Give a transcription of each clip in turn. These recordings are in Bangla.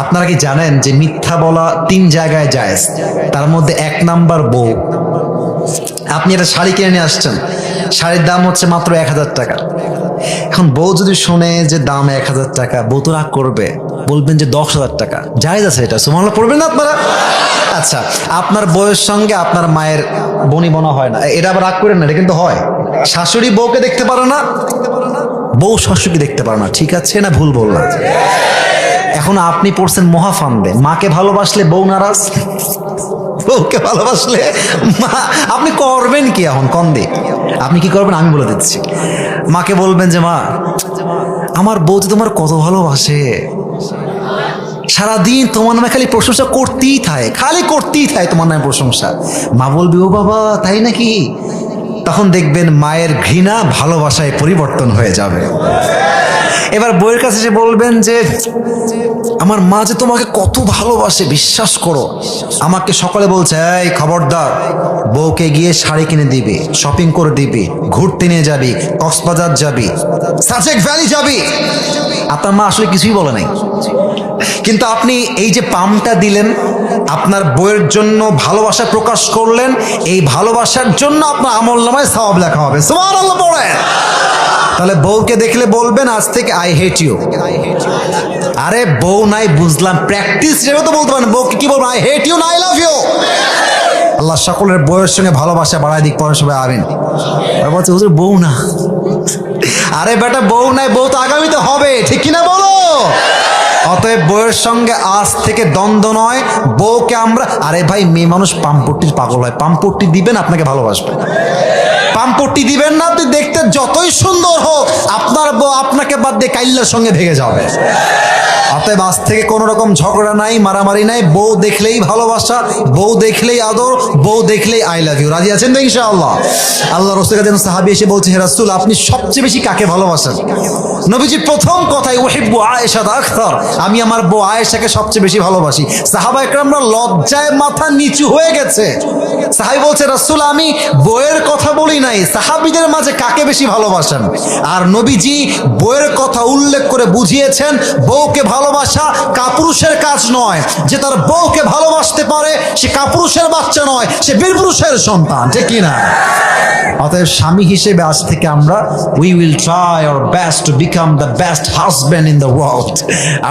আপনারা কি জানেন যে মিথ্যা বলা 3 জায়গায় জায়েজ, তার মধ্যে 1 নাম্বার বউ। আপনি একটা শাড়ি কিনে নিয়ে আসছেন, শাড়ির দাম হচ্ছে মাত্র 1000 টাকা। এখন বউ যদি শোনে যে দাম 1000 টাকা, বউ তো রাগ করবে, বলবেন যে 10,000 টাকা। জায়েজ আছে এটা, সুবহানাল্লাহ পড়বেন না আপনারা? আচ্ছা, আপনার বউয়ের সঙ্গে আপনার মায়ের বনিবনা হয় না, এটা আবার রাগ করেন না, এটা কিন্তু হয়। শাশুড়ি বউকে দেখতে পারে না, বউ শাশুড়িকে দেখতে পারে না, ঠিক আছে না ভুল বললাম? এখন আপনি পড়ছেন মহাফান্দে, মাকে ভালোবাসলে বউ নারাজ, বউকে ভালোবাসলে মা, আপনি করবেন কি এখন কন্দে? আপনি কি করবেন আমি বলে দিচ্ছি। মাকে বলবেন যে মা, আমার বউ তো তোমার কত ভালোবাসে, সারাদিন তোমার নামে খালি প্রশংসা করতেই থাকে, খালি করতেই থাকে তোমার নামে প্রশংসা। মা বলবে ও বাবা তাই নাকি? তখন দেখবেন মায়ের ঘৃণা ভালোবাসায় পরিবর্তন হয়ে যাবে। এবার বউয়ের কাছে এসে বলবেন যে আমার মা যে তোমাকে কত ভালোবাসে, বিশ্বাস করো। আমাকে সকালে বলছে এই খবরদার, বউকে গিয়ে শাড়ি কিনে দিবি, শপিং করে দিবি, ঘুরতে নিয়ে যাবি, কক্সবাজার যাবি, সাজেক ভ্যালি যাবি। আপনার মা আসলে কিছুই বলে নাই, কিন্তু আপনি এই যে পামটা দিলেন, আপনার বউয়ের জন্য ভালোবাসা প্রকাশ করলেন, এই ভালোবাসার জন্য আপনার আমলনামায় সওয়াব লেখা হবে। সুবহানাল্লাহ পড়েন। তাহলে বউকে দেখলে বলবেন আজ থেকে আই হেট ইউ। আরে বউ নাই বুঝলাম, প্র্যাকটিস হিসেবে তো বলতে পারেন। বউকে কি বলবো? আই হেট ইউ না আই লাভ ইউ। আল্লাহ সকলের বউয়ের সঙ্গে ভালোবাসা বাড়ায় দিক, পরে সবাই আমিন। আর বলছে হুজুর বউ না। আরে বেটা বউ নাই, বউ তো আগামীতে হবে, ঠিক কিনা বলো? অতএব বউয়ের সঙ্গে আজ থেকে দ্বন্দ্ব নয়, বউকে আমরা, আরে ভাই মেয়ে মানুষ পাম্পট্টির পাগল হয়, পাম্পট্টি দিবেন আপনাকে ভালোবাসবে, পাম্পট্টি দিবেন না, আপনি দেখতে যতই সুন্দর হোক, আপনার বউ আপনাকে বাদ দিয়ে কাইল্লার সঙ্গে ভেগে যাবে। অতএব আজ থেকে কোনো রকম ঝগড়া নাই, মারামারি নাই, বউ দেখলেই ভালোবাসা, বউ দেখলেই আদর, বউ দেখলেই আই লাভ ইউ। রাজি আছেন তো ইনশাআল্লাহ? আল্লাহ রাসূলের কাছে সাহাবী এসে বলছে হে রাসূল, আপনি সবচেয়ে বেশি কাকে ভালোবাসেন? নবীজি প্রথম কথাই উহিব্বু আয়েশা আকসার, আমি আমার বউ আয়েশাকে সবচেয়ে বেশি ভালোবাসি। সাহাবা একরামরা লজ্জায় মাথা নিচু হয়ে গেছে। সাহাবী বলছে রাসূল, আমি বউয়ের কথা বলি নাই, সাহাবীদের মাঝে কাকে বেশি ভালোবাসেন? আর নবীজি বউয়ের কথা উল্লেখ করে বুঝিয়েছেন বউকে ভালোবাসা কাপুরুষের কাজ নয়। যে তার বউকে ভালোবাসতে পারে সে কাপুরুষের বাচ্চা নয়, সে বীরপুরুষের সন্তান, ঠিক কিনা? অতএব স্বামী হিসেবে আজ থেকে আমরা we will try our best to become the best husband in the world.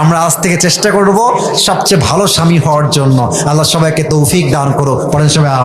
আমরা আজ থেকে চেষ্টা করব সবচেয়ে ভালো স্বামী হওয়ার জন্য। আল্লাহ সবাইকে তৌফিক দান করো। পড়েন সবাই।